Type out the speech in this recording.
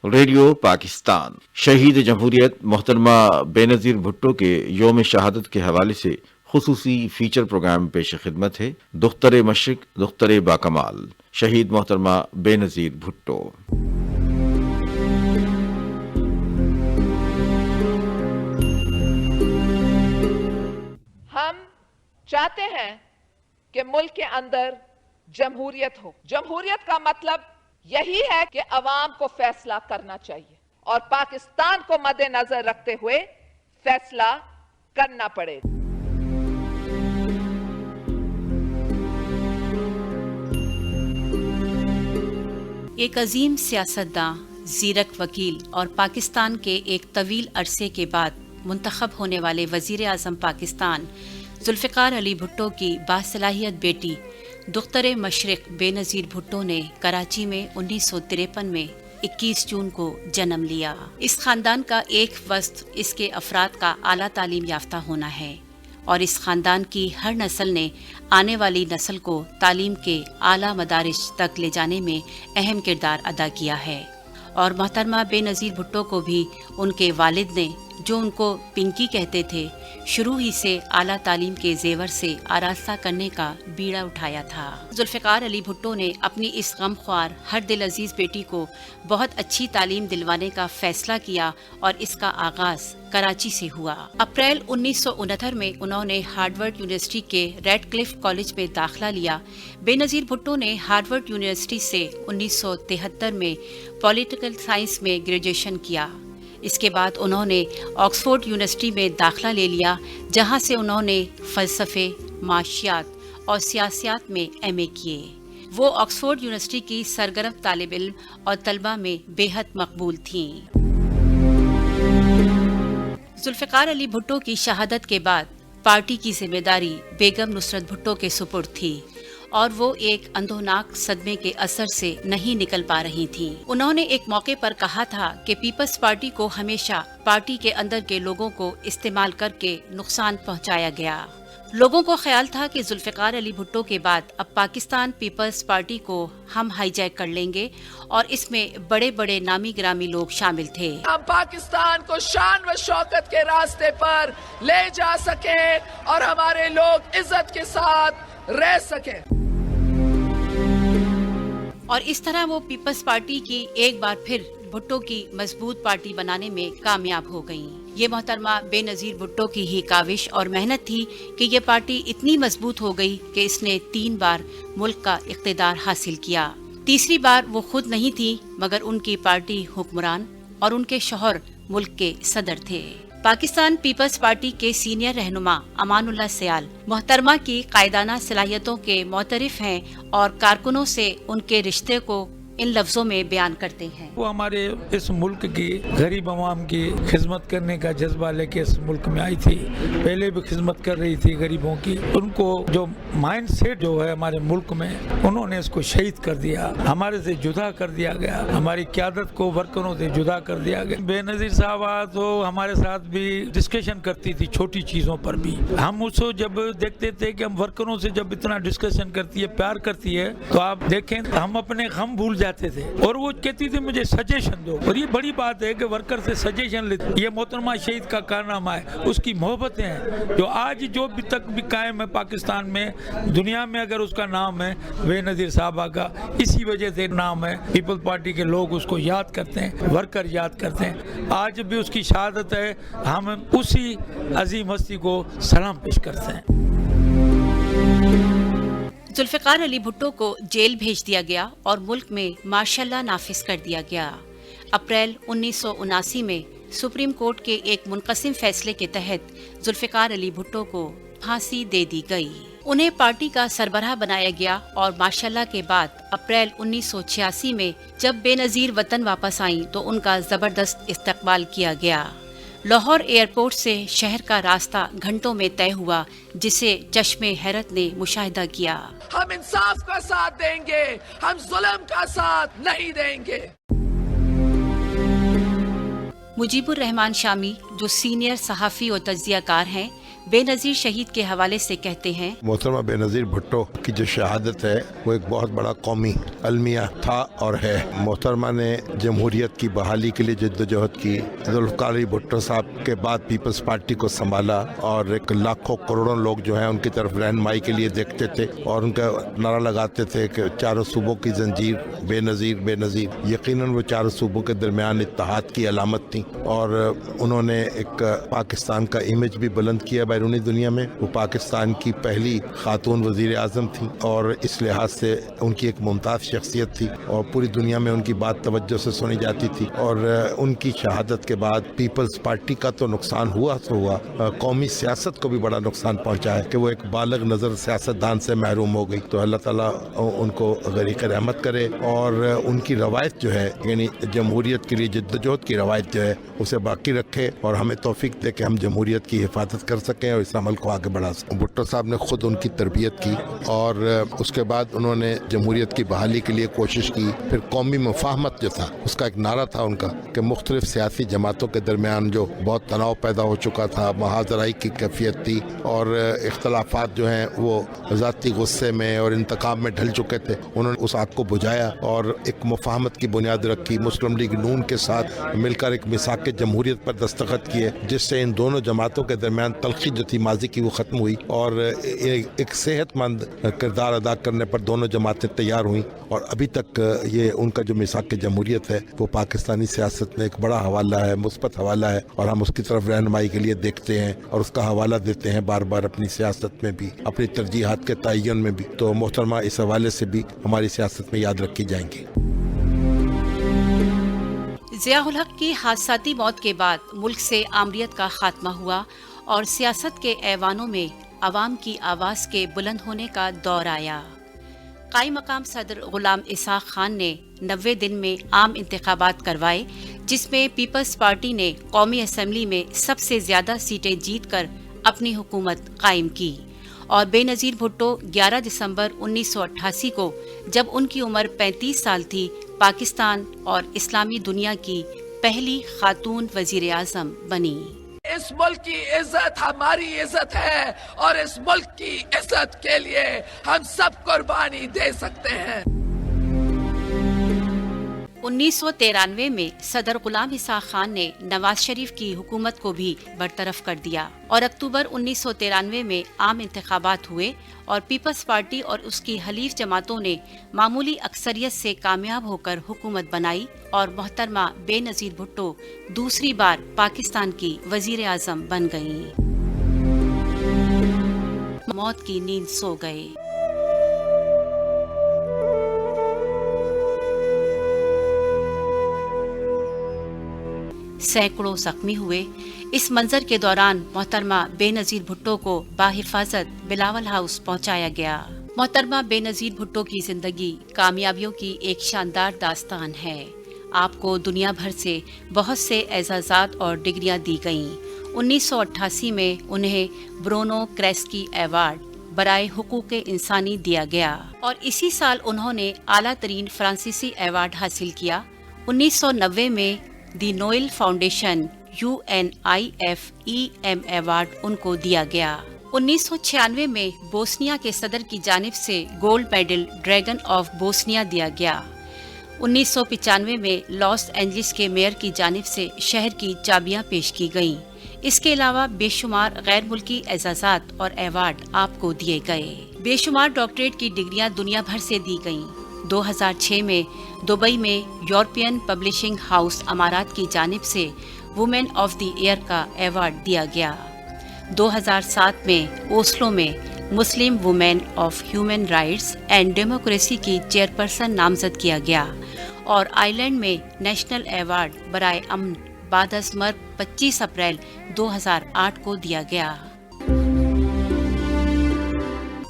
Radio Pakistan شہید جمہوریت محترمہ بے نظیر بھٹو کے یوم شہادت کے حوالے سے خصوصی فیچر پروگرام پیش خدمت ہے دختر مشرق دختر باکمال شہید محترمہ بے نظیر بھٹو۔ ہم چاہتے ہیں کہ ملک کے اندر جمہوریت ہو۔ جمہوریت کا مطلب یہی ہے کہ عوام کو فیصلہ کرنا چاہیے اور پاکستان کو مد نظر رکھتے ہوئے فیصلہ کرنا پڑے گا۔ ایک عظیم سیاستداں، زیرک وکیل اور پاکستان کے ایک طویل عرصے کے بعد منتخب ہونے والے وزیر اعظم پاکستان ذوالفقار علی بھٹو کی باصلاحیت بیٹی دختر مشرق بے نظیر بھٹو نے کراچی میں 1953 میں 21 جون کو جنم لیا۔ اس خاندان کا ایک وسط اس کے افراد کا اعلیٰ تعلیم یافتہ ہونا ہے اور اس خاندان کی ہر نسل نے آنے والی نسل کو تعلیم کے اعلیٰ مدارج تک لے جانے میں اہم کردار ادا کیا ہے، اور محترمہ بے نظیر بھٹو کو بھی ان کے والد نے، جو ان کو پنکی کہتے تھے، شروع ہی سے اعلیٰ تعلیم کے زیور سے آراستہ کرنے کا بیڑا اٹھایا تھا۔ ذوالفقار علی بھٹو نے اپنی اس غم خوار ہر دل عزیز بیٹی کو بہت اچھی تعلیم دلوانے کا فیصلہ کیا اور اس کا آغاز کراچی سے ہوا۔ اپریل 1969 میں انہوں نے ہارورڈ یونیورسٹی کے ریڈ کلف کالج میں داخلہ لیا۔ بے نظیر بھٹو نے ہارورڈ یونیورسٹی سے 1973 میں پولیٹیکل سائنس میں گریجویشن کیا۔ اس کے بعد انہوں نے آکسفورڈ یونیورسٹی میں داخلہ لے لیا، جہاں سے انہوں نے فلسفے، معاشیات اور سیاسیات میں ایم اے کیے۔ وہ آکسفورڈ یونیورسٹی کی سرگرم طالب علم اور طلبہ میں بے حد مقبول تھیں۔ ذوالفقار علی بھٹو کی شہادت کے بعد پارٹی کی ذمہ داری بیگم نصرت بھٹو کے سپرد تھی اور وہ ایک اندھوناک صدمے کے اثر سے نہیں نکل پا رہی تھیں۔ انہوں نے ایک موقع پر کہا تھا کہ پیپلز پارٹی کو ہمیشہ پارٹی کے اندر کے لوگوں کو استعمال کر کے نقصان پہنچایا گیا۔ لوگوں کو خیال تھا کہ ذوالفقار علی بھٹو کے بعد اب پاکستان پیپلز پارٹی کو ہم ہائی جیک کر لیں گے، اور اس میں بڑے بڑے نامی گرامی لوگ شامل تھے۔ ہم پاکستان کو شان و شوکت کے راستے پر لے جا سکیں اور ہمارے لوگ عزت کے ساتھ رہ سکیں، اور اس طرح وہ پیپلز پارٹی کی ایک بار پھر بھٹو کی مضبوط پارٹی بنانے میں کامیاب ہو گئیں۔ یہ محترمہ بے نظیر بھٹو کی ہی کاوش اور محنت تھی کہ یہ پارٹی اتنی مضبوط ہو گئی کہ اس نے 3 بار ملک کا اقتدار حاصل کیا۔ تیسری بار وہ خود نہیں تھی، مگر ان کی پارٹی حکمران اور ان کے شوہر ملک کے صدر تھے۔ پاکستان پیپلز پارٹی کے سینئر رہنما امان اللہ سیال محترمہ کی قائدانہ صلاحیتوں کے معترف ہیں اور کارکنوں سے ان کے رشتے کو ان لفظوں میں بیان کرتے ہیں۔ وہ ہمارے اس ملک کی غریب عوام کی خدمت کرنے کا جذبہ لے کے اس ملک میں آئی تھی، پہلے بھی خدمت کر رہی تھی غریبوں کی۔ ان کو جو مائنڈ سیٹ جو ہے ہمارے ملک میں، انہوں نے اس کو شہید کر دیا، ہمارے سے جدا کر دیا گیا، ہماری قیادت کو ورکروں سے جدا کر دیا گیا۔ بے نظیر صاحبہ تو ہمارے ساتھ بھی ڈسکشن کرتی تھی چھوٹی چیزوں پر بھی۔ ہم اس کو جب دیکھتے تھے کہ ہم ورکروں سے جب اتنا ڈسکشن کرتی ہے، پیار کرتی ہے، تو آپ دیکھیں ہم اپنے غم بھول جاتے تھے، اور وہ کہتی تھی مجھے سجیشن دو، اور یہ بڑی بات ہے کہ ورکر سے سجیشن لیتے۔ یہ محترمہ شہید کا کارنامہ ہے، اس کی محبتیں ہیں جو آج جو بھی تک بھی قائم ہے پاکستان میں، دنیا میں اگر اس کا نام ہے بے نظیر صاحبہ کا، اسی وجہ سے نام ہے۔ پیپل پارٹی کے لوگ اس کو یاد کرتے ہیں، ورکر یاد کرتے ہیں۔ آج بھی اس کی شہادت ہے، ہم اسی عظیم ہستی کو سلام پیش کرتے ہیں۔ ذوالفقار علی بھٹو کو جیل بھیج دیا گیا اور ملک میں مارشل لا نافذ کر دیا گیا۔ اپریل 1979 میں سپریم کورٹ کے ایک منقسم فیصلے کے تحت ذوالفقار علی بھٹو کو پھانسی دے دی گئی۔ انہیں پارٹی کا سربراہ بنایا گیا، اور مارشل لا کے بعد اپریل 1986 میں جب بے نظیر وطن واپس آئیں تو ان کا زبردست استقبال کیا گیا۔ لاہور ایئرپورٹ سے شہر کا راستہ گھنٹوں میں طے ہوا، جسے چشم حیرت نے مشاہدہ کیا۔ ہم انصاف کا ساتھ دیں گے، ہم ظلم کا ساتھ نہیں دیں گے۔ مجیب الرحمان شامی جو سینئر صحافی اور تجزیہ کار ہیں، بے نظیر شہید کے حوالے سے کہتے ہیں، محترمہ بے نظیر بھٹو کی جو شہادت ہے وہ ایک بہت بڑا قومی المیہ تھا اور ہے۔ محترمہ نے جمہوریت کی بحالی کے لیے جدوجہد کی، ذوالفقار علی بھٹو صاحب کے بعد پیپلز پارٹی کو سنبھالا اور ایک لاکھوں کروڑوں لوگ جو ہیں ان کی طرف رہنمائی کے لیے دیکھتے تھے اور ان کا نعرہ لگاتے تھے کہ چاروں صوبوں کی زنجیر بے نظیر بے نظیر۔ یقیناً وہ چاروں صوبوں کے درمیان اتحاد کی علامت تھی اور انہوں نے ایک پاکستان کا امیج بھی بلند کیا بیرونی دنیا میں۔ وہ پاکستان کی پہلی خاتون وزیر اعظم تھیں اور اس لحاظ سے ان کی ایک ممتاز شخصیت تھی اور پوری دنیا میں ان کی بات توجہ سے سنی جاتی تھی، اور ان کی شہادت کے بعد پیپلز پارٹی کا تو نقصان ہوا تو ہوا، قومی سیاست کو بھی بڑا نقصان پہنچا ہے کہ وہ ایک بالغ نظر سیاستدان سے محروم ہو گئی۔ تو اللہ تعالیٰ ان کو غریق رحمت کرے اور ان کی روایت جو ہے، یعنی جمہوریت کے لیے جدوجہد کی روایت جو ہے، اسے باقی رکھے اور ہمیں توفیق دے کہ ہم جمہوریت کی حفاظت کر سکیں اور اس عمل کو آگے بڑھا سکیں۔ بھٹو صاحب نے خود ان کی تربیت کی اور اس کے بعد انہوں نے جمہوریت کی بحالی کے لیے کوشش کی۔ پھر قومی مفاہمت جو تھا، اس کا ایک نعرہ تھا ان کا کہ مختلف سیاسی جماعتوں کے درمیان جو بہت تناؤ پیدا ہو چکا تھا، محاذرائی کی کیفیت تھی اور اختلافات جو ہیں وہ ذاتی غصے میں اور انتقام میں ڈھل چکے تھے، انہوں نے اس آگ کو بجھایا اور ایک مفاہمت کی بنیاد رکھی۔ مسلم لیگ نون کے ساتھ مل کر ایک میثاق جمہوریت پر دستخط کیے، جس سے ان دونوں جماعتوں کے درمیان تلخی جو تھی ماضی کی وہ ختم ہوئی اور ایک صحت مند کردار ادا کرنے پر دونوں جماعتیں تیار ہوئیں، اور ابھی تک یہ ان کا جو میثاق جمہوریت ہے وہ پاکستانی سیاست میں ایک بڑا حوالہ ہے، مثبت حوالہ ہے، اور ہم اس کی طرف رہنمائی کے لیے دیکھتے ہیں اور اس کا حوالہ دیتے ہیں بار بار اپنی سیاست میں بھی، اپنی ترجیحات کے تعین میں بھی۔ تو محترمہ اس حوالے سے بھی ہماری سیاست میں یاد رکھی جائیں گی۔ ضیاء الحق کی حادثاتی موت کے بعد ملک سے آمریت کا خاتمہ ہوا اور سیاست کے ایوانوں میں عوام کی آواز کے بلند ہونے کا دور آیا۔ قائم مقام صدر غلام اسحاق خان نے 90 دن میں عام انتخابات کروائے، جس میں پیپلز پارٹی نے قومی اسمبلی میں سب سے زیادہ سیٹیں جیت کر اپنی حکومت قائم کی، اور بے نظیر بھٹو 11 دسمبر 1988 کو جب ان کی عمر 35 سال تھی، پاکستان اور اسلامی دنیا کی پہلی خاتون وزیر اعظم بنی۔ اس ملک کی عزت ہماری عزت ہے اور اس ملک کی عزت کے لیے ہم سب قربانی دے سکتے ہیں۔ 1993 میں صدر غلام اسحاق خان نے نواز شریف کی حکومت کو بھی برطرف کر دیا اور اکتوبر 1993 میں عام انتخابات ہوئے اور پیپلز پارٹی اور اس کی حلیف جماعتوں نے معمولی اکثریت سے کامیاب ہو کر حکومت بنائی اور محترمہ بے نظیر بھٹو دوسری بار پاکستان کی وزیر اعظم بن گئیں۔ موت کی نیند سو گئے۔ سینکڑوں زخمی ہوئے۔ اس منظر کے دوران محترمہ بے نظیر بھٹو کو بحفاظت بلاول ہاؤس پہنچایا گیا۔ محترمہ بے نظیر بھٹو کی زندگی کامیابیوں کی ایک شاندار داستان ہے۔ آپ کو دنیا بھر سے بہت سے اعزازات اور ڈگریاں دی گئیں۔ 1988 میں انہیں برونو کریسکی ایوارڈ برائے حقوق انسانی دیا گیا اور اسی سال انہوں نے اعلیٰ ترین فرانسیسی ایوارڈ حاصل کیا۔ 1990 میں دی نوئل فاؤنڈیشن UNIFEM ایوارڈ ان کو دیا گیا۔ 1996 میں بوسنیا کے صدر کی جانب سے gold medal dragon of Bosnia دیا گیا۔ 1995 میں لاس اینجلس کے میئر کی جانب سے شہر کی چابیاں پیش کی گئیں۔ اس کے علاوہ بے شمار غیر ملکی اعزازات اور ایوارڈ آپ کو دیے گئے۔ بے شمار ڈاکٹریٹ کی ڈگریاں دنیا بھر سے دی گئیں۔ 2006 میں دبئی میں یورپین پبلشنگ ہاؤس امارات کی جانب سے وومن آف دی ایئر کا ایوارڈ دیا گیا۔ 2007 میں اوسلو میں Muslim women of human rights and democracy کی چیئرپرسن نامزد کیا گیا اور آئرلینڈ میں نیشنل ایوارڈ برائے امن بعد از مرگ 25 اپریل 2008 کو دیا گیا۔